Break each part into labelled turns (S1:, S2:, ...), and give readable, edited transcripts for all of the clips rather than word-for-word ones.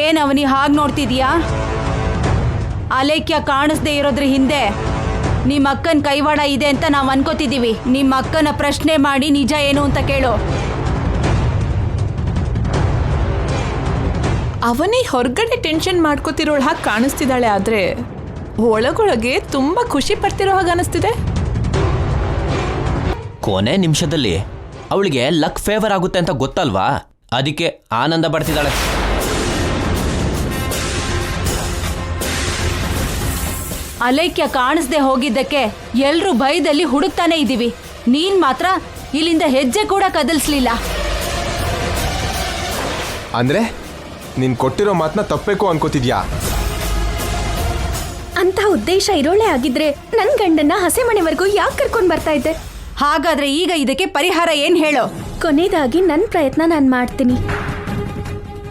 S1: ಏನ್ ಅವನಿ ಹಾಗೆ ನೋಡ್ತಿದ್ಯಾ? ಅಲೇಖ್ಯ ಕಾಣಿಸ್ದೇ ಇರೋದ್ರ ಹಿಂದೆ ನಿಮ್ಮ ಅಕ್ಕನ ಕೈವಾಡ ಇದೆ ಅಂತ ನಾವು ಅನ್ಕೋತಿದ್ದೀವಿ. ನಿಮ್ಮ ಅಕ್ಕನ ಪ್ರಶ್ನೆ ಮಾಡಿ ನಿಜ ಏನು ಅಂತ ಕೇಳು.
S2: ಅವನಿ ಹೊರಗಡೆ ಟೆನ್ಷನ್ ಮಾಡ್ಕೋತಿರೋಳ ಹಾಗೆ ಕಾಣಿಸ್ತಿದ್ದಾಳೆ, ಆದ್ರೆ ಒಳಗೊಳಗೆ ತುಂಬಾ ಖುಷಿ ಪಡ್ತಿರೋ ಹಾಗೆ ಅನಿಸ್ತಿದೆ.
S3: ಕೊನೆ ನಿಮಿಷದಲ್ಲಿ ಅವಳಿಗೆ ಲಕ್ ಫೇವರ್ ಆಗುತ್ತೆ ಅಂತ ಗೊತ್ತಲ್ವಾ, ಅದಕ್ಕೆ ಆನಂದ ಪಡ್ತಿದ್ದಾಳೆ.
S1: ಅಲೇಖ್ಯ ಕಾಣಿಸ್ದೆ ಹೋಗಿದ್ದಕ್ಕೆ ಎಲ್ರೂ ಭಯದಲ್ಲಿ ಹುಡುಕ್ತಾನೆ ಇದ್ದೀವಿ. ನೀನ್ ಮಾತ್ರ ಇಲ್ಲಿಂದ ಹೆಜ್ಜೆ ಕೂಡ ಕದಲ್ಸ್ಲಿಲ್ಲ.
S4: ಅಂದ್ರೆ ನೀನ್ ಕೊಟ್ಟಿರೋ ಮಾತನ್ನ ತಪ್ಪಬೇಕು ಅನ್ಕೋತಿದ್ಯಾ?
S5: ಅಂತ ಉದ್ದೇಶ ಇರೋಳೆ ಆಗಿದ್ರೆ ನನ್ ಗಂಡನ್ನ ಹಸೆಮಣೆವರೆಗೂ ಯಾಕೆ ಕರ್ಕೊಂಡ್ ಬರ್ತಾ ಇದ್ದೆ?
S1: ಹಾಗಾದ್ರೆ ಈಗ ಇದಕ್ಕೆ ಪರಿಹಾರ ಏನ್ ಹೇಳೋ?
S5: ಕೊನೆಯದಾಗಿ ನನ್ನ ಪ್ರಯತ್ನ ನಾನು ಮಾಡ್ತೀನಿ.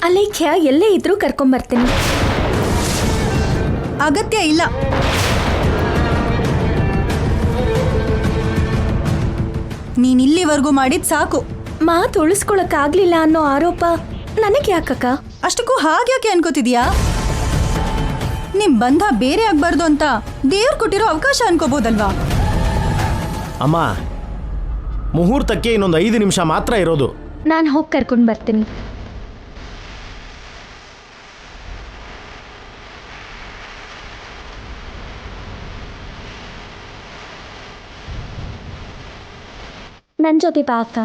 S5: ಅಲೇಖ್ಯ ಎಲ್ಲೇ ಇದ್ರೂ ಕರ್ಕೊಂಬರ್ತೀನಿ.
S1: ಅಗತ್ಯ ಇಲ್ಲ. ನೀನ್ ಇಲ್ಲಿವರೆಗೂ ಮಾಡಿದ್ ಸಾಕು.
S5: ಮಾತು ಉಳಿಸ್ಕೊಳಕ್ಕಾಗ್ಲಿಲ್ಲ ಅನ್ನೋ ಆರೋಪ ನನಗೆ ಯಾಕಕ್ಕ?
S1: ಅಷ್ಟಕ್ಕೂ ಹಾಗ್ಯಾಕೆ ಅನ್ಕೋತಿದ್ಯಾ? ನಿಮ್ ಬಂಧ ಬೇರೆ ಆಗ್ಬಾರ್ದು ಅಂತ ದೇವ್ರು ಕೊಟ್ಟಿರೋ ಅವಕಾಶ ಅನ್ಕೋಬಹುದಲ್ವಾ?
S6: ಅಮ್ಮ, ಮುಹೂರ್ತಕ್ಕೆ ಇನ್ನೊಂದು 5 ನಿಮಿಷ ಮಾತ್ರ ಇರೋದು.
S5: ನಾನು ಹೋಗಿ ಕರ್ಕೊಂಡು ಬರ್ತೀನಿ. ನನ್ನ ಜೊತೆ ಬಾ ಅಕ್ಕ.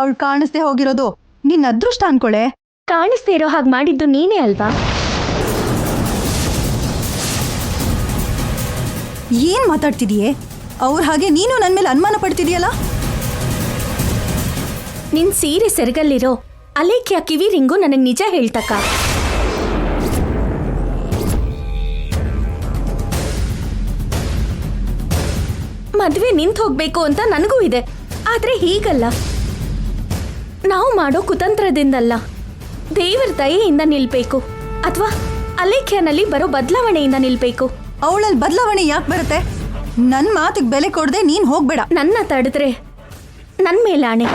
S1: ಅವಳು ಕಾಣಿಸ್ದೆ ಹೋಗಿರೋದು ನಿನ್ನ ಅದೃಷ್ಟ ಅನ್ಕೊಳೆ.
S5: ಕಾಣಿಸ್ದೇ ಇರೋ ಹಾಗೆ ಮಾಡಿದ್ದು ನೀನೇ ಅಲ್ವಾ?
S1: ಏನ್ ಮಾತಾಡ್ತಿದೀಯೇ? ಅವ್ರ ಹಾಗೆ ನೀನು ನನ್ನ ಮೇಲೆ ಅನುಮಾನ ಪಡ್ತಿದೀಯಲ್ಲ?
S5: ನಿನ್ ಸೀರೆ ಸೆರಗಲ್ಲಿರೋ ಅಲೇಖ್ಯ ಕಿವಿ ರಿಂಗು ನನಗೆ ನಿಜ ಹೇಳ್ತಕ್ಕ. ಮದ್ವೆ ನಿಂತು ಹೋಗ್ಬೇಕು ಅಂತ ನನಗೂ ಇದೆ, ಆದ್ರೆ ಹೀಗಲ್ಲ. ನಾವು ಮಾಡೋ ಕುತಂತ್ರದಿಂದಲ್ಲ, ದೇವರ ದಯೆಯಿಂದ ನಿಲ್ಬೇಕು, ಅಥವಾ ಅಲೇಖ್ಯನಲ್ಲಿ ಬರೋ ಬದಲಾವಣೆಯಿಂದ ನಿಲ್ಬೇಕು.
S1: ಅವಳಲ್ಲಿ ಬದಲಾವಣೆ ಯಾಕೆ ಬರುತ್ತೆ? ನನ್ನ ಮಾತಿಗೆ ಬೆಲೆ ಕೊಡದೆ ನೀನ್ ಹೋಗ್ಬೇಡ.
S5: ನನ್ನ ತಡೆದ್ರೆ ನನ್ನ ಮೇಲೆ ಆಣೆ.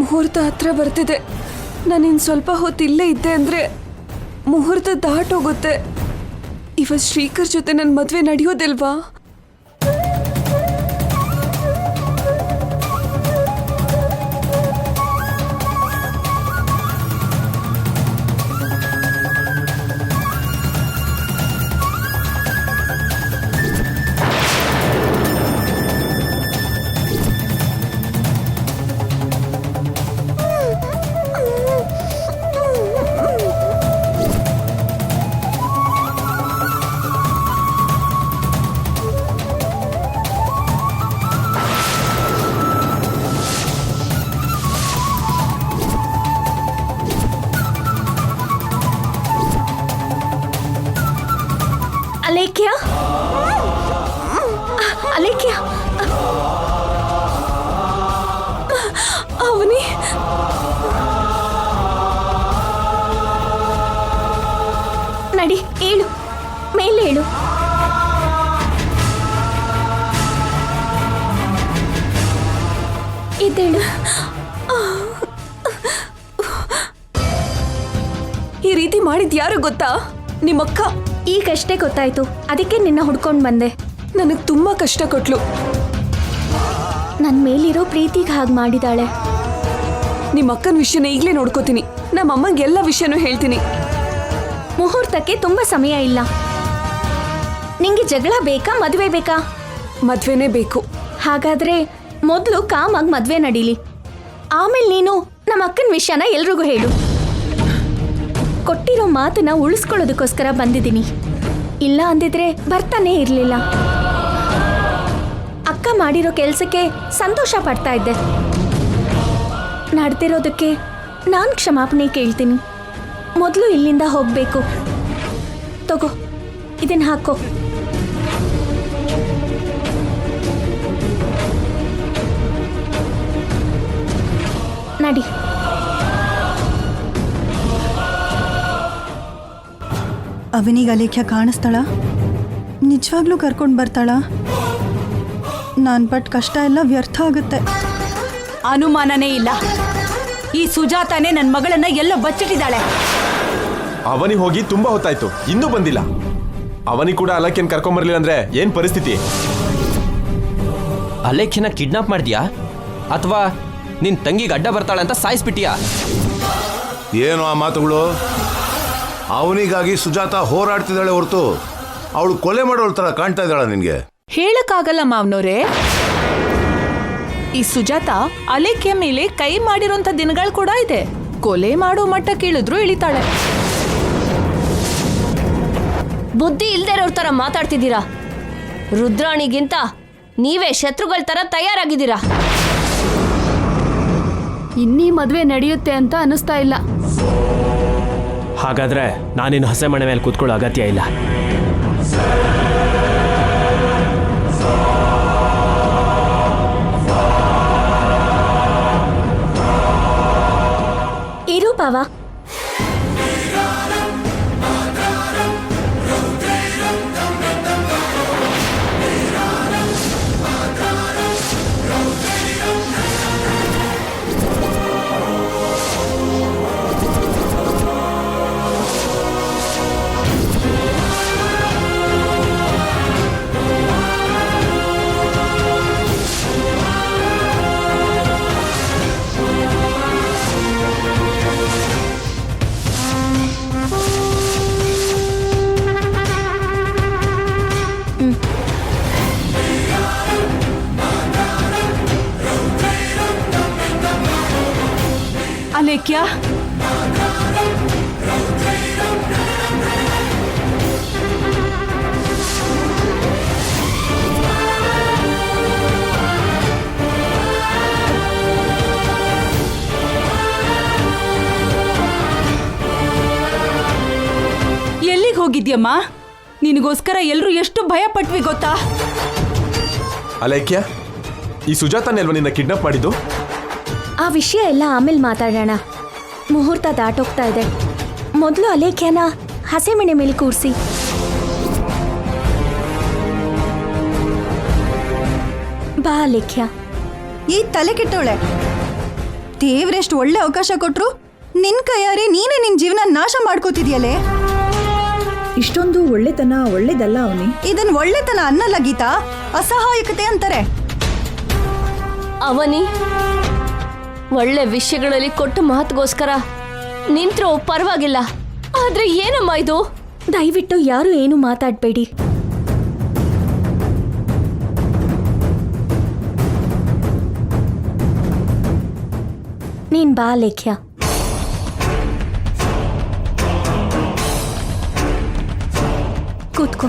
S2: ಮುಹೂರ್ತ ಹತ್ರ ಬರ್ತಿದೆ. ನಾನಿನ್ನು ಸ್ವಲ್ಪ ಹೊತ್ತು ಇಲ್ಲೇ ಇದ್ದೆ ಅಂದರೆ ಮುಹೂರ್ತ ದಾಟೋಗುತ್ತೆ. ಇವತ್ತು ಶ್ರೀಕರ್ ಜೊತೆ ನನ್ನ ಮದುವೆ ನಡೆಯೋದಿಲ್ವಾ?
S5: ನಡಿ ಏಳು, ಮೇಲೆ ಏಳು. ಇದ್ದೇಳು.
S2: ಈ ರೀತಿ ಮಾಡಿದ್ ಯಾರು ಗೊತ್ತಾ? ನಿಮ್ಮಕ್ಕ.
S5: ಈಗಷ್ಟೇ ಗೊತ್ತಾಯ್ತು, ಅದಕ್ಕೆ ನಿನ್ನ ಹುಡ್ಕೊಂಡು ಬಂದೆ.
S2: ನನಗೆ ತುಂಬಾ ಕಷ್ಟ ಕೊಟ್ಲು.
S5: ನನ್ನ ಮೇಲಿರೋ ಪ್ರೀತಿಗೆ ಹಾಗೆ ಮಾಡಿದಾಳೆ.
S2: ನಿಮ್ಮ ಅಕ್ಕನ ವಿಷಯನ ಈಗಲೇ ನೋಡ್ಕೋತೀನಿ. ನಮ್ಮ ಅಮ್ಮಂಗೆ ಎಲ್ಲ ವಿಷಯನೂ ಹೇಳ್ತೀನಿ.
S5: ಮುಹೂರ್ತಕ್ಕೆ ತುಂಬಾ ಸಮಯ ಇಲ್ಲ. ನಿಂಗೆ ಜಗಳ ಬೇಕಾ ಮದುವೆ ಬೇಕಾ?
S2: ಮದ್ವೆನೇ ಬೇಕು.
S5: ಹಾಗಾದ್ರೆ ಮೊದಲು ಕಾಮಾಗಿ ಮದುವೆ ನಡೀಲಿ, ಆಮೇಲೆ ನೀನು ನಮ್ಮ ಅಕ್ಕನ ವಿಷಯನ ಎಲ್ರಿಗೂ ಹೇಳು. ಕೊಟ್ಟಿರೋ ಮಾತನ್ನ ಉಳಿಸ್ಕೊಳ್ಳೋದಕ್ಕೋಸ್ಕರ ಬಂದಿದ್ದೀನಿ. ಇಲ್ಲ ಅಂದಿದ್ರೆ ಬರ್ತಾನೆ ಇರಲಿಲ್ಲ. ಅಕ್ಕ ಮಾಡಿರೋ ಕೆಲಸಕ್ಕೆ ಸಂತೋಷ ಪಡ್ತಾ ಇದ್ದೆ. ನಡೆದಿರೋದಕ್ಕೆ ನಾನು ಕ್ಷಮಾಪಣೆ ಕೇಳ್ತೀನಿ. ಮೊದಲು ಇಲ್ಲಿಂದ ಹೋಗಬೇಕು. ತಗೋ, ಇದನ್ನ ಹಾಕೋ. ನಡಿ.
S7: ಅವನಿಗೆ ಅಲೇಖ್ಯ ಕಾಣಿಸ್ತಾಳ? ನಿಜವಾಗ್ಲೂ ಕರ್ಕೊಂಡು ಬರ್ತಾಳ? ನಾನು ಪಟ್ಟ ಕಷ್ಟ ಎಲ್ಲ ವ್ಯರ್ಥ ಆಗುತ್ತೆ.
S1: ಅನುಮಾನನೇ ಇಲ್ಲ, ಈ ಸುಜಾತಾನೇ ನನ್ನ ಮಗಳನ್ನ ಎಲ್ಲೋ ಬಚ್ಚಿಟ್ಟಿದ್ದಾಳೆ.
S4: ಅವನಿ ಹೋಗಿ ತುಂಬಾ ಹೊತ್ತಾಯ್ತು, ಇನ್ನೂ ಬಂದಿಲ್ಲ. ಅವನಿ ಕೂಡ ಅಲಕ್ಕಿಯನ್ನು ಕರ್ಕೊಂಬರ್ಲಿಲ್ಲ ಅಂದ್ರೆ ಏನ್ ಪರಿಸ್ಥಿತಿ?
S3: ಅಲೇಖ್ಯನ ಕಿಡ್ನಾಪ್ ಮಾಡಿದ್ಯಾ ಅಥವಾ ನಿನ್ ತಂಗಿಗೆ ಅಡ್ಡ ಬರ್ತಾಳೆ ಅಂತ ಸಾಯಿಸ್ಬಿಟ್ಟಿಯಾ?
S8: ಏನು ಆ ಮಾತುಗಳು? ಅವನಿಗಾಗಿ ಸುಜಾತ ಹೋರಾಡ್ತಿದ್ದಾಳೆ ಹೊರತು ಅವಳು ಕೊಲೆ ಮಾಡೋಳ ತರ ಕಾಣ್ತಾ ಇದ್ದಾಳ ನಿನ್ಗೆ?
S9: ಹೇಳಕ್ಕಾಗಲ್ಲ ಮಾವ್ನೋರೆ. ಈ ಸುಜಾತ ಅಲೇಖ್ಯ ಮೇಲೆ ಕೈ ಮಾಡಿರೋಂಥ ದಿನಗಳು ಕೂಡ ಇದೆ. ಕೊಲೆ ಮಾಡೋ ಮಟ್ಟ ಕೇಳಿದ್ರು ಇಳಿತಾಳೆ.
S10: ಬುದ್ಧಿ ಇಲ್ದೇ ಇರೋರ್ ತರ ಮಾತಾಡ್ತಿದ್ದೀರಾ. ರುದ್ರಾಣಿಗಿಂತ ನೀವೇ ಶತ್ರುಗಳ ತರ ತಯಾರಾಗಿದ್ದೀರಾ.
S1: ಇನ್ನೀ ಮದುವೆ ನಡೆಯುತ್ತೆ ಅಂತ ಅನಿಸ್ತಾ ಇಲ್ಲ.
S6: ಹಾಗಾದ್ರೆ ನಾನಿನ್ನು ಹಸೆ ಮನೆ ಮೇಲೆ ಕೂತ್ಕೊಳ್ಳೋ ಅಗತ್ಯ ಇಲ್ಲ.
S5: ಇರು ಬಾವ.
S1: ಅಲೇಖ್ಯ, ಎಲ್ಲಿಗೆ ಹೋಗಿದ್ಯಮ್ಮ? ನಿನಗೋಸ್ಕರ ಎಲ್ರು ಎಷ್ಟು ಭಯ ಪಟ್ವಿ ಗೊತ್ತಾ?
S4: ಅಲೈಕ್ಯ, ಈ ಸುಜಾತನೇ ಅಲ್ವಾ ನಿನ್ನ ಕಿಡ್ನಾಪ್ ಮಾಡಿದ್ದು?
S5: ಆ ವಿಷಯ ಎಲ್ಲ ಆಮೇಲೆ ಮಾತಾಡೋಣ. ಮುಹೂರ್ತ ದಾಟೋಗ್ತಾ ಇದೆ. ಮೊದಲು ಅಲೇಖ್ಯನ ಹಸೆಮಣೆ ಮೇಲೆ ಕೂರಿಸಿ. ಬಾ ಅಲೇಖ್ಯ.
S7: ಈ ತಲೆ ಕೆಟ್ಟವಳೆ, ದೇವ್ರೆಷ್ಟು ಒಳ್ಳೆ ಅವಕಾಶ ಕೊಟ್ರು ನಿನ್ ಕೈಯಾರೆ ನೀನೇ ನಿನ್ ಜೀವನ ನಾಶ ಮಾಡ್ಕೋತಿದ್ಯಲ್ಲೇ.
S11: ಇಷ್ಟೊಂದು ಒಳ್ಳೆತನ ಒಳ್ಳೇದಲ್ಲ ಅವನಿ.
S7: ಇದನ್ ಒಳ್ಳೆತನ ಅನ್ನಲ್ಲ ಗೀತಾ, ಅಸಹಾಯಕತೆ ಅಂತಾರೆ.
S10: ಅವನಿ ಒಳ್ಳೆ ವಿಷಯಗಳಲ್ಲಿ ಕೊಟ್ಟ ಮಾತುಗೋಸ್ಕರ ನಿಂತ್ರೋ ಪರವಾಗಿಲ್ಲ. ಆದ್ರೆ ಏನಮ್ಮ ಇದು?
S5: ದಯವಿಟ್ಟು ಯಾರು ಏನು ಮಾತಾಡಬೇಡಿ. ನೀನ್ ಬಾ ಅಲೇಖ್ಯ. ಕೂತ್ಕೋ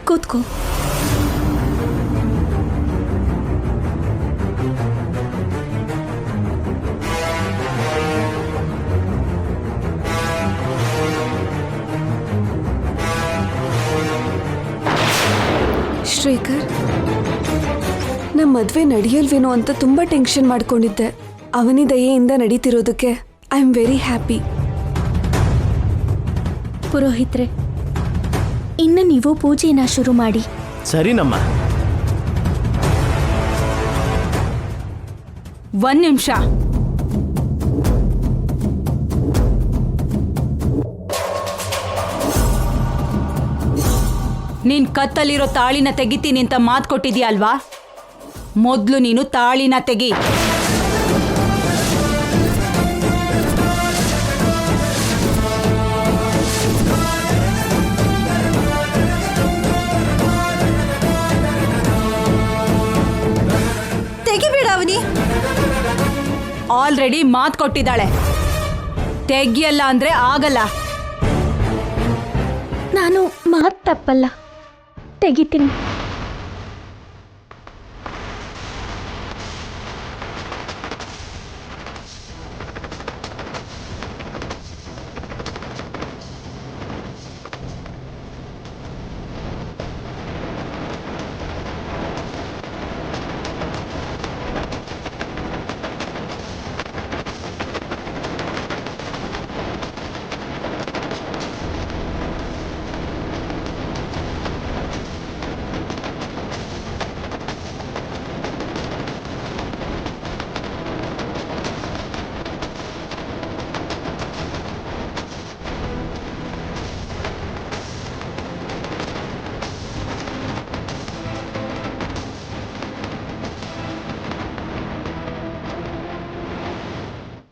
S5: ಕೂತ್ಕೋ.
S2: ಶ್ರೀಕರ್, ನಮ್ಮ ಮದ್ವೆ ನಡೆಯಲ್ವೇನೋ ಅಂತ ತುಂಬಾ ಟೆನ್ಷನ್ ಮಾಡ್ಕೊಂಡಿದ್ದೆ. ಅವನಿ ದಯೆಯಿಂದ ನಡೀತಿರೋದಕ್ಕೆ ಐ ಆಮ್ ವೆರಿ ಹ್ಯಾಪಿ.
S5: ಪುರೋಹಿತ್ರೆ, ಇನ್ನು ನೀವು ಪೂಜೆನ ಶುರು ಮಾಡಿ.
S6: ಸರಿನಮ್ಮ.
S1: ಒಂದ್ ನಿಮಿಷ. ನೀನ್ ಕತ್ತಲ್ಲಿರೋ ತಾಳಿನ ತೆಗಿತೀನಿ ಅಂತ ಮಾತು ಕೊಟ್ಟಿದ್ಯಾ ಅಲ್ವಾ? ಮೊದ್ಲು ನೀನು ತಾಳಿನ ತೆಗಿ.
S7: ತೆಗಿಬೇಡ ಅವನಿ.
S1: ಆಲ್ರೆಡಿ ಮಾತು ಕೊಟ್ಟಿದ್ದಾಳೆ. ತೆಗಿಯಲ್ಲ ಅಂದ್ರೆ ಆಗಲ್ಲ.
S5: ನಾನು ಮಾತು ತಪ್ಪಲ್ಲ, ತೆಗಿತೀನಿ.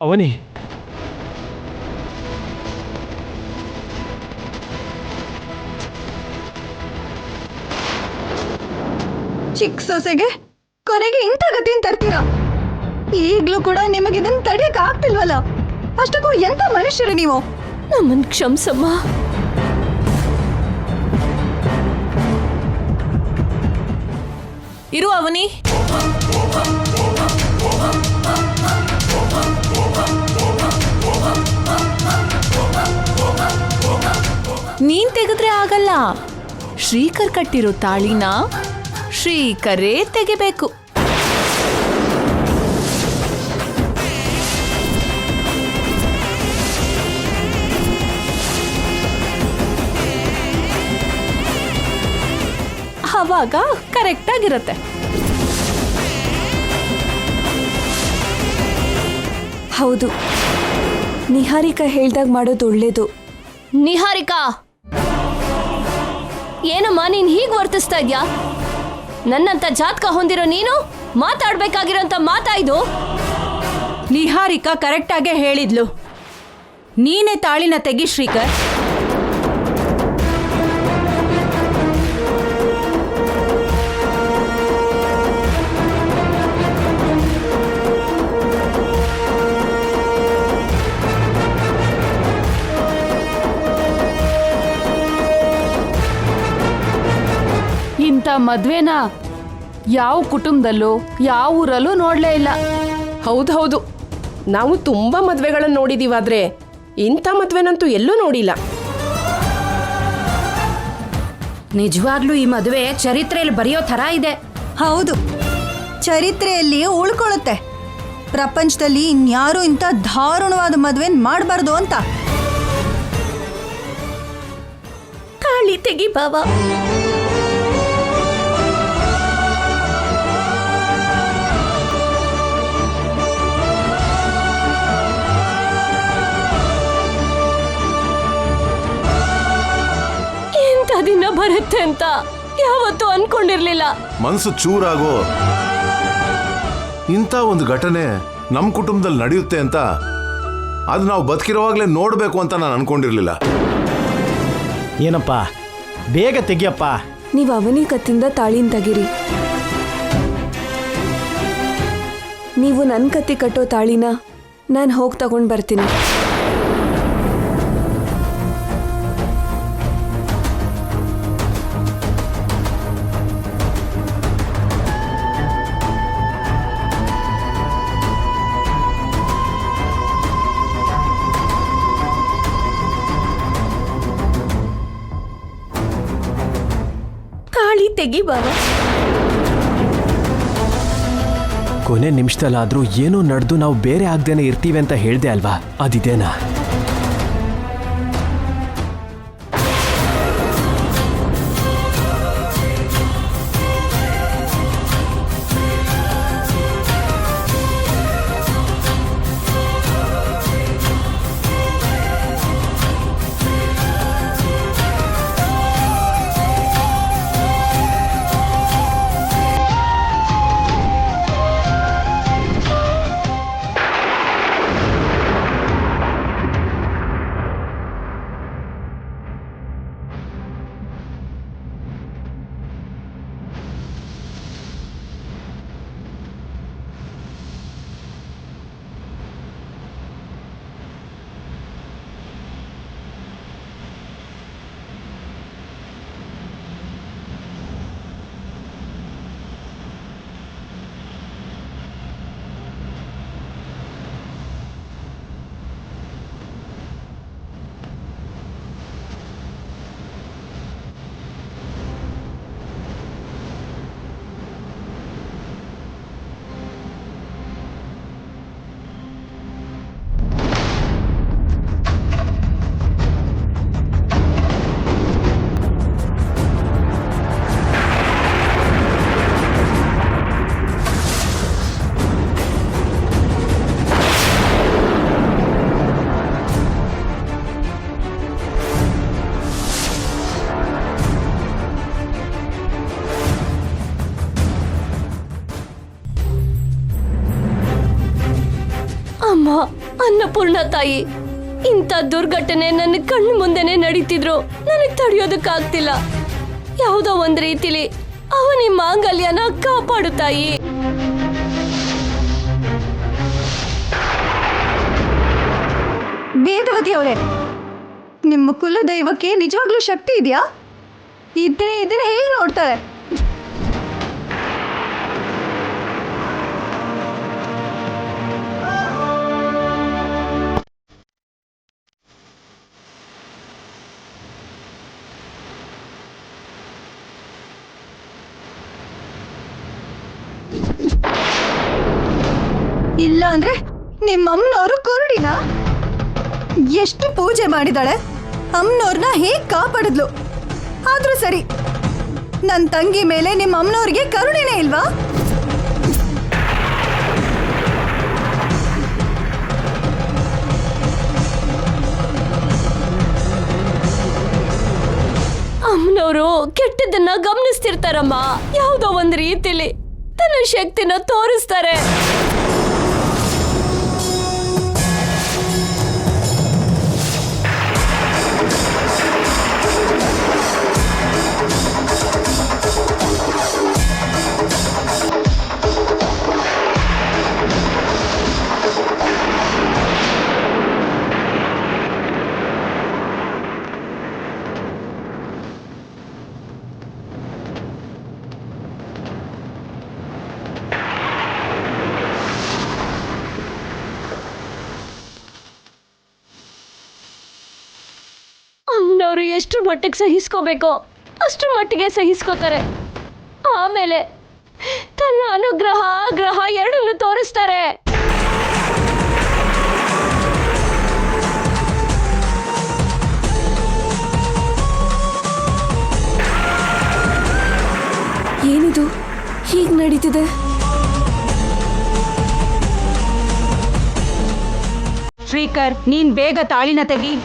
S6: ಅವನಿ,
S7: ಚಿಕ್ಕ ಸೊಸೆಗೆ ಕೊನೆಗೆ ಇಂಥ ಗತಿಯನ್ನು ತರ್ತೀರಾ? ಈಗ್ಲೂ ಕೂಡ ನಿಮಗೆ ಇದನ್ನ ತಡೆಯಕ್ ಆಗ್ತಿಲ್ವಲ್ಲ? ಅಷ್ಟಕ್ಕೂ ಎಂತ ಮನುಷ್ಯರು ನೀವು?
S10: ನಮ್ಮನ್ ಕ್ಷಮ್ಸಮ್ಮ.
S9: ಇರು ಅವನಿ. ನೀನ್ ತೆಗೆದ್ರೆ ಆಗಲ್ಲ. ಶ್ರೀಕರ್ ಕಟ್ಟಿರೋ ತಾಳಿನ ಶ್ರೀಕರೇ ತೆಗಿಬೇಕು. ಅವಾಗ ಕರೆಕ್ಟ್ ಆಗಿರುತ್ತೆ.
S2: ಹೌದು, ನಿಹಾರಿಕಾ ಹೇಳ್ದಾಗ ಮಾಡೋದು ಒಳ್ಳೇದು.
S10: ನಿಹಾರಿಕಾ, ಏನಮ್ಮ ನೀನ್ ಹೀಗ್ ವರ್ತಿಸ್ತಾ ಇದ್ಯಾ? ನನ್ನಂತ ಜಾತಕ ಹೊಂದಿರೋ ನೀನು ಮಾತಾಡ್ಬೇಕಾಗಿರೋಂತ ಮಾತಾ ಇದು?
S1: ನಿಹಾರಿಕಾ ಕರೆಕ್ಟಾಗೆ ಹೇಳಿದ್ಲು. ನೀನೇ ತಾಳಿನ ತೆಗಿ ಶ್ರೀಕರ್.
S9: ಇಂಥ ಮದ್ವೆನ ಯಾವ ಕುಟುಂಬದಲ್ಲೂ ಯಾವ ಊರಲ್ಲೂ ನೋಡ್ಲೇ ಇಲ್ಲ.
S12: ಹೌದೌದು, ನಾವು ತುಂಬಾ ಮದ್ವೆಗಳನ್ನು ನೋಡಿದೀವಾದ್ರೆ ಇಂಥ ಮದ್ವೆನಂತೂ ಎಲ್ಲೂ ನೋಡಿಲ್ಲ.
S1: ನಿಜವಾಗ್ಲೂ ಈ ಮದುವೆ ಚರಿತ್ರೆಯಲ್ಲಿ ಬರೆಯೋ ಥರ ಇದೆ.
S7: ಹೌದು, ಚರಿತ್ರೆಯಲ್ಲಿ ಉಳ್ಕೊಳ್ಳುತ್ತೆ. ಪ್ರಪಂಚದಲ್ಲಿ ಇನ್ಯಾರೂ ಇಂಥ ದಾರುಣವಾದ ಮದ್ವೆ ಮಾಡಬಾರ್ದು ಅಂತ.
S5: ತಾಳಿ ತೆಗಿ ಬಾವ.
S10: ದಿನ ಬರುತ್ತೆ ಅಂತ ಯಾವತ್ತೂ ಅನ್ಕೊಂಡಿರ್ಲಿಲ್ಲ.
S8: ಮನಸ್ಸು ಚೂರಾಗೋ ಇಂಥ ಒಂದು ಘಟನೆ ನಮ್ಮ ಕುಟುಂಬದಲ್ಲಿ ನಡೆಯುತ್ತೆ ಅಂತ ಅದು ನಾವು ಬದುಕಿರುವಾಗಲೇ ನೋಡಬೇಕು ಅಂತ ನಾನು ಅನ್ಕೊಂಡಿರ್ಲಿಲ್ಲ.
S6: ಏನಪ್ಪ, ಬೇಗ ತೆಗಿಯಪ್ಪ.
S2: ನೀವು ಅವನಿ ಕತ್ತಿಂದ ತಾಳಿನ ತೆಗಿರಿ. ನೀವು ನನ್ನ ಕತ್ತಿ ಕಟ್ಟೋ ತಾಳಿನ ನಾನು ಹೋಗಿ ತಗೊಂಡು ಬರ್ತೀನಿ.
S5: ತಾಳಿ ತೆಗಿ ಬಾವ.
S6: ಕೊನೆ ನಿಮಿಷದಲ್ಲಾದ್ರೂ ಏನೋ ನಡೆದು ನಾವು ಬೇರೆ ಆಗ್ದೇನೆ ಇರ್ತೀವಿ ಅಂತ ಹೇಳ್ದೆ ಅಲ್ವಾ, ಅದಿದೇನಾ?
S10: ಅಮ್ಮ, ಅನ್ನಪೂರ್ಣ ತಾಯಿ, ಇಂಥ ದುರ್ಘಟನೆ ನನ್ನ ಕಣ್ಣು ಮುಂದೆನೆ ನಡೀತಿದ್ರು ನನಗೆ ತಡೆಯೋದಕ್ಕಾಗ್ತಿಲ್ಲ. ಯಾವುದೋ ಒಂದ್ ರೀತಿಲಿ ಅವನಿ ಮಾಂಗಲ್ಯನ ಕಾಪಾಡು ತಾಯಿ.
S7: ವೇದವತಿ ಅವರೇ, ನಿಮ್ಮ ಕುಲದೈವಕ್ಕೆ ನಿಜವಾಗ್ಲೂ ಶಕ್ತಿ ಇದೆಯಾ? ಇದನ್ನ ಹೇಗೆ ನೋಡ್ತಾರೆ? ಇಲ್ಲ ಅಂದ್ರೆ ನಿಮ್ಮ ಅಮ್ಮನವರು ಕುರುಡಿನ? ಎಷ್ಟು ಪೂಜೆ ಮಾಡಿದಾಳೆ, ಅಮ್ಮನವ್ರನ್ನ ಹೇಗೆ ಕಾಪಾಡಿದ್ಲು. ಆದ್ರೂ ಸರಿ, ನನ್ನ ತಂಗಿ ಮೇಲೆ ನಿಮ್ಮ ಅಮ್ಮನವ್ರಿಗೆ ಕರುಣೆನೇ ಇಲ್ವಾ?
S10: ಅಮ್ಮನವರು ಕೆಟ್ಟದನ್ನ ಗಮನಿಸ್ತಿರ್ತಾರಮ್ಮ. ಯಾವುದೋ ಒಂದ್ ರೀತಿಲಿ ತನ್ನ ಶಕ್ತಿನ ತೋರಿಸ್ತಾರೆ. ಅಮ್ಮನವರು ಎಷ್ಟು ಮಟ್ಟಿಗೆ ಸಹಿಸ್ಕೋಬೇಕೋ ಅಷ್ಟು ಮಟ್ಟಿಗೆ ಸಹಿಸ್ಕೋತಾರೆ. ಆಮೇಲೆ ತನ್ನ ಅನುಗ್ರಹ ಆಗ್ರಹ ಎರಡನ್ನೂ ತೋರಿಸ್ತಾರೆ.
S2: ಏನಿದು ಹೀಗೆ ನಡೀತಿದೆ?
S1: ಶ್ರೀಕರ್, ನೀನ್ ಬೇಗ ತಾಳಿನ ತೆಗಿ.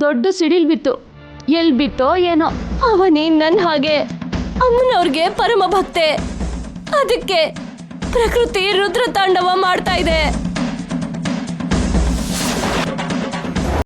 S10: ದೊಡ್ಡ ಸಿಡಿಲ್ ಬಿತ್ತು. ಎಲ್ ಬಿತ್ತೋ ಏನೋ. ಅವನಿ ನನ್ನ ಹಾಗೆ ಅಮ್ಮನವ್ರಿಗೆ ಪರಮ ಭಕ್ತೆ. ಅದಕ್ಕೆ ಪ್ರಕೃತಿ ರುದ್ರ ತಾಂಡವ ಮಾಡ್ತಾ ಇದೆ.